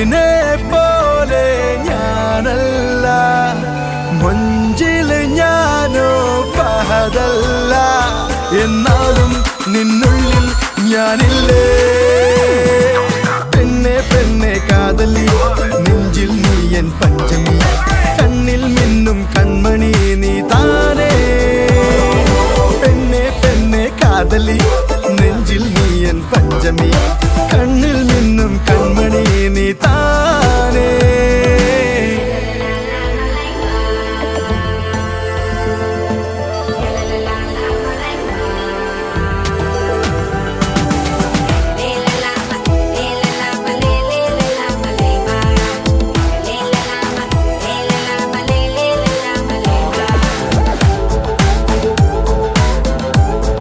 മുകിലിനെ പോലെ ഞാനല്ല, മൊഞ്ചില് ഞാനോ ഫഹദല്ല. എന്നാലും നിന്നുള്ളിൽ ഞാനില്ലേ. പെണ്ണെ പെണ്ണെ കാതലി, നെഞ്ചിൽ നീ എൻ പഞ്ചമി, കണ്ണിൽ മിന്നും കൺമണി നീ താനേ. പെണ്ണെ പെണ്ണെ കാതലി,